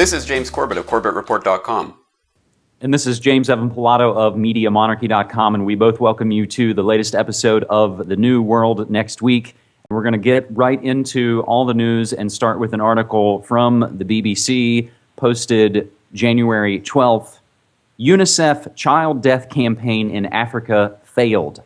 This is James Corbett of CorbettReport.com. And this is James Evan Pilato of MediaMonarchy.com, and we both welcome you to the latest episode of The New World next week. And we're going to get right into all the news and start with an article from the BBC posted January 12th. UNICEF child death campaign in Africa failed.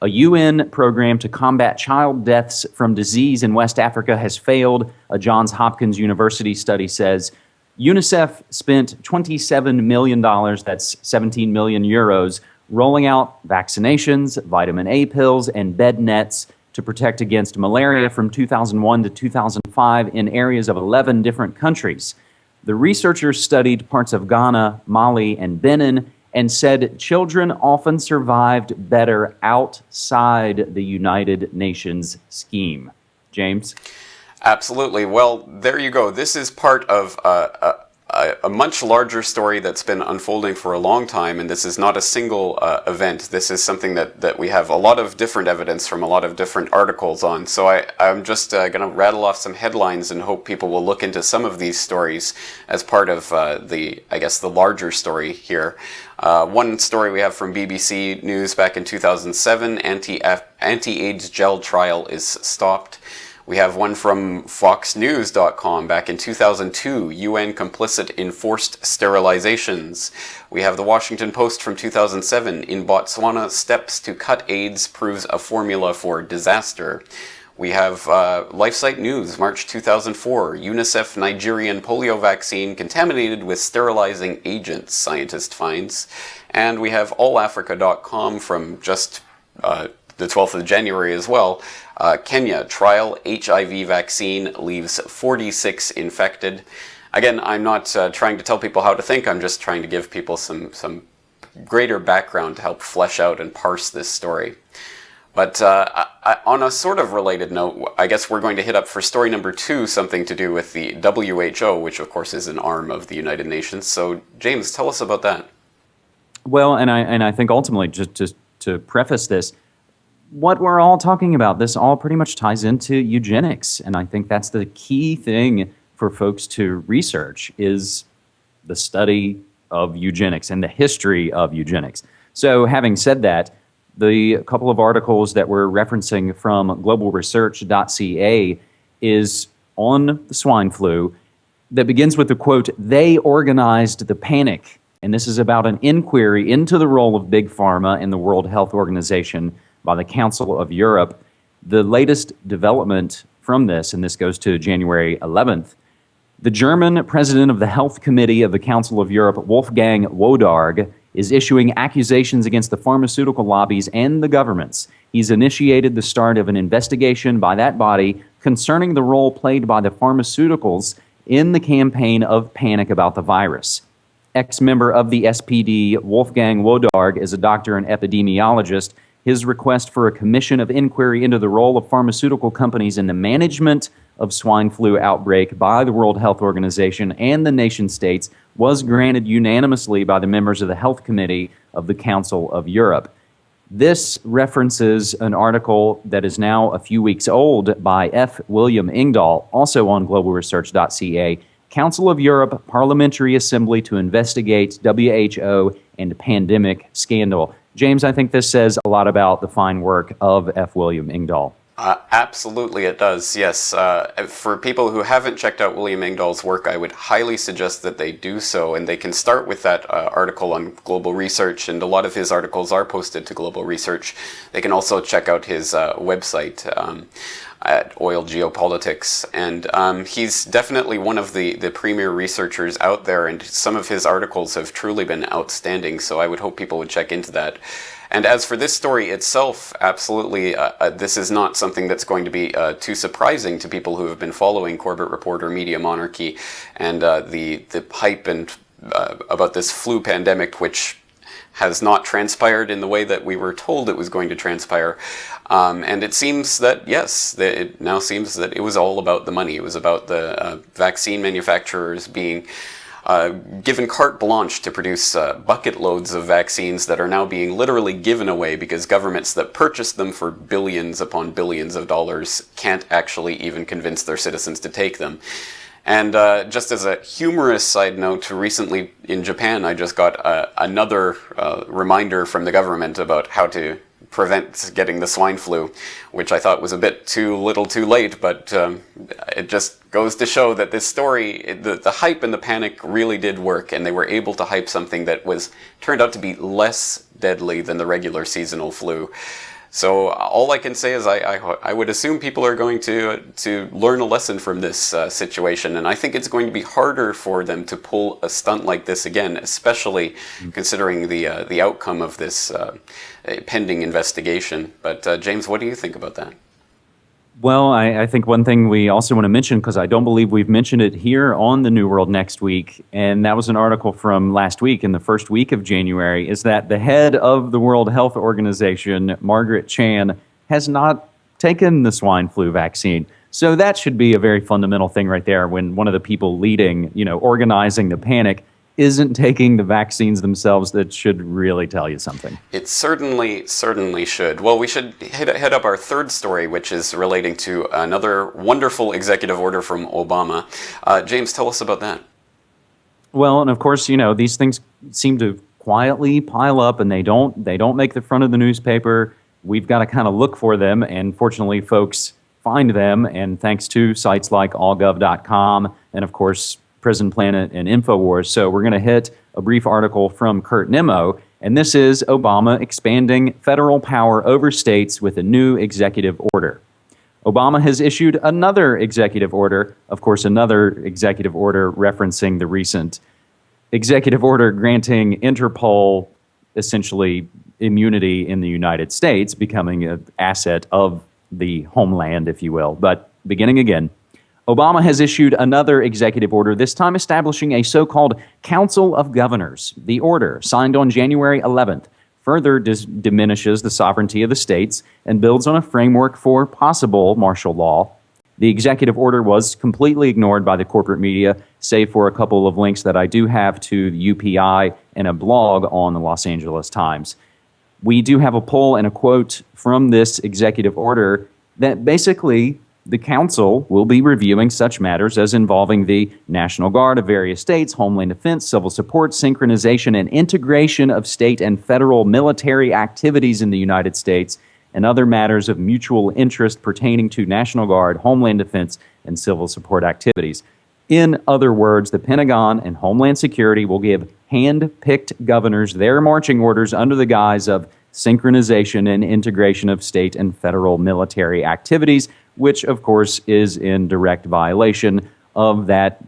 A UN program to combat child deaths from disease in West Africa has failed, a Johns Hopkins University study says. UNICEF spent $27 million, that's 17 million euros, rolling out vaccinations, vitamin A pills, and bed nets to protect against malaria from 2001 to 2005 in areas of 11 different countries. The researchers studied parts of Ghana, Mali, and Benin, and said children often survived better outside the United Nations scheme. James? Absolutely. Well, there you go. This is part of a much larger story that's been unfolding for a long time, and this is not a single event. This is something that we have a lot of different evidence from a lot of different articles on. So I'm just going to rattle off some headlines and hope people will look into some of these stories as part of the larger story here. One story we have from BBC News back in 2007, anti-AIDS gel trial is stopped. We have one from FoxNews.com back in 2002, UN Complicit enforced sterilizations. We have the Washington Post from 2007, in Botswana, steps to cut AIDS proves a formula for disaster. We have LifeSite News, March 2004, UNICEF Nigerian polio vaccine contaminated with sterilizing agents, scientist finds. And we have allafrica.com from just the 12th of January as well. Kenya, trial HIV vaccine leaves 46 infected. Again, I'm not trying to tell people how to think, I'm just trying to give people some greater background to help flesh out and parse this story. But on a sort of related note, I guess we're going to hit up for story number 2, something to do with the WHO, which of course is an arm of the United Nations. So James, tell us about that. Well, and I think ultimately, just to preface this, what we're all talking about, this all pretty much ties into eugenics. And I think that's the key thing for folks to research is the study of eugenics and the history of eugenics. So having said that, the couple of articles that we're referencing from globalresearch.ca is on the swine flu that begins with the quote, "They organized the panic." And this is about an inquiry into the role of Big Pharma in the World Health Organization by the Council of Europe. The latest development from this, and this goes to January 11th, the German president of the Health Committee of the Council of Europe, Wolfgang Wodarg, is issuing accusations against the pharmaceutical lobbies and the governments. He's initiated the start of an investigation by that body concerning the role played by the pharmaceuticals in the campaign of panic about the virus. Ex-member of the SPD, Wolfgang Wodarg, is a doctor and epidemiologist. His request for a commission of inquiry into the role of pharmaceutical companies in the management of swine flu outbreak by the World Health Organization and the nation states was granted unanimously by the members of the Health Committee of the Council of Europe. This references an article that is now a few weeks old by F. William Engdahl, also on globalresearch.ca, Council of Europe Parliamentary Assembly to investigate WHO and pandemic scandal. James, I think this says a lot about the fine work of F. William Engdahl. Absolutely it does, yes. For people who haven't checked out William Engdahl's work, I would highly suggest that they do so, and they can start with that article on Global Research, and a lot of his articles are posted to Global Research. They can also check out his website at Oil Geopolitics, and he's definitely one of the premier researchers out there, and some of his articles have truly been outstanding, so I would hope people would check into that. And as for this story itself, absolutely, this is not something that's going to be too surprising to people who have been following Corbett Report or Media Monarchy and the hype and about this flu pandemic, which has not transpired in the way that we were told it was going to transpire. And it seems that, yes, it now seems that it was all about the money. It was about the vaccine manufacturers being given carte blanche to produce bucket loads of vaccines that are now being literally given away because governments that purchased them for billions upon billions of dollars can't actually even convince their citizens to take them. And just as a humorous side note, recently in Japan, I just got another reminder from the government about how to prevent getting the swine flu, which I thought was a bit too little too late, but it just goes to show that this story, the hype and the panic really did work, and they were able to hype something that turned out to be less deadly than the regular seasonal flu. So all I can say is I would assume people are going to learn a lesson from this situation, and I think it's going to be harder for them to pull a stunt like this again, especially considering the outcome of this pending investigation. But James, what do you think about that? Well, I think one thing we also want to mention, because I don't believe we've mentioned it here on the New World Next Week, and that was an article from last week in the first week of January, is that the head of the World Health Organization, Margaret Chan, has not taken the swine flu vaccine. So that should be a very fundamental thing right there when one of the people leading, organizing the panic isn't taking the vaccines themselves. That should really tell you something. It certainly should. Well, we should head up our third story, which is relating to another wonderful executive order from Obama. James, tell us about that. Well, and of course, these things seem to quietly pile up, and they don't make the front of the newspaper. We've got to kind of look for them, and fortunately, folks find them, and thanks to sites like allgov.com and, of course, Prison Planet and InfoWars. So we're going to hit a brief article from Kurt Nimmo, and this is Obama expanding federal power over states with a new executive order. Obama has issued another executive order, of course, another executive order referencing the recent executive order granting Interpol essentially immunity in the United States, becoming an asset of the homeland, if you will. But beginning again, Obama has issued another executive order, this time establishing a so-called Council of Governors. The order, signed on January 11th, further diminishes the sovereignty of the states and builds on a framework for possible martial law. The executive order was completely ignored by the corporate media, save for a couple of links that I do have to the UPI and a blog on the Los Angeles Times. We do have a poll and a quote from this executive order that basically the council will be reviewing such matters as involving the National Guard of various states, Homeland Defense, civil support, synchronization, and integration of state and federal military activities in the United States, and other matters of mutual interest pertaining to National Guard, Homeland Defense, and civil support activities. In other words, the Pentagon and Homeland Security will give hand-picked governors their marching orders under the guise of synchronization and integration of state and federal military activities, which, of course, is in direct violation of that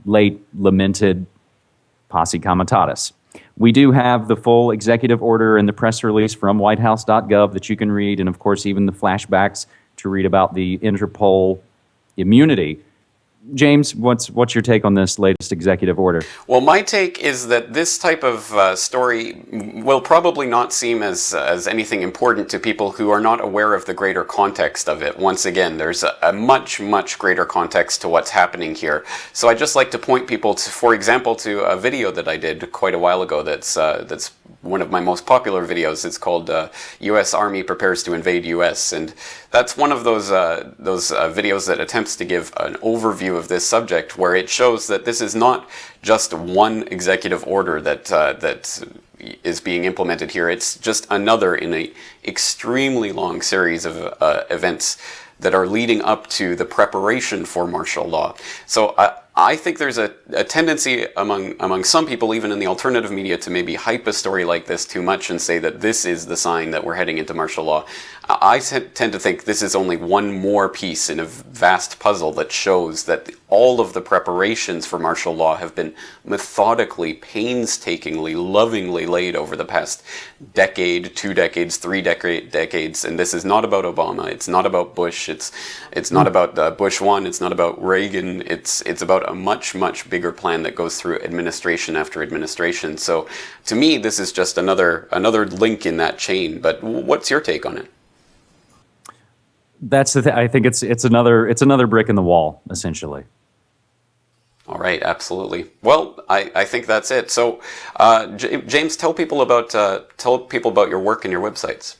late lamented posse comitatus. We do have the full executive order and the press release from whitehouse.gov that you can read, and, of course, even the flashbacks to read about the Interpol immunity. James, what's your take on this latest executive order? Well, my take is that this type of story will probably not seem as anything important to people who are not aware of the greater context of it. Once again, there's a much greater context to what's happening here. So I just like to point people to, for example, to a video that I did quite a while ago. That's one of my most popular videos. It's called "U.S. Army Prepares to Invade U.S." and that's one of those videos that attempts to give an overview of this subject, where it shows that this is not just one executive order that is being implemented here. It's just another in an extremely long series of events that are leading up to the preparation for martial law. So I think there's a tendency among some people, even in the alternative media, to maybe hype a story like this too much and say that this is the sign that we're heading into martial law. I tend to think this is only one more piece in a vast puzzle that shows that all of the preparations for martial law have been methodically, painstakingly, lovingly laid over the past decade, 2 decades, 3 decades. And this is not about Obama. It's not about Bush. It's not about Bush 1. It's not about Reagan. It's about a much bigger plan that goes through administration after administration. So to me, this is just another link in that chain. But what's your take on it? That's the thing. I think it's another brick in the wall, essentially. All right, absolutely. Well, I think that's it. So, James, tell people about your work and your websites.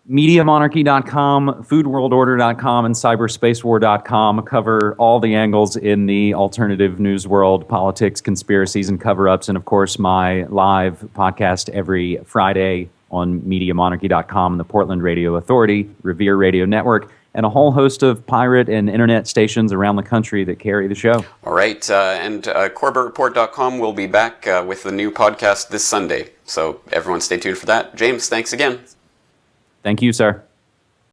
MediaMonarchy.com, FoodWorldOrder.com, and CyberspaceWar.com cover all the angles in the alternative news world, politics, conspiracies, and cover-ups. And, of course, my live podcast every Friday on MediaMonarchy.com, the Portland Radio Authority, Revere Radio Network, and a whole host of pirate and internet stations around the country that carry the show. All right, and CorbettReport.com will be back with the new podcast this Sunday. So everyone stay tuned for that. James, thanks again. Thank you, sir.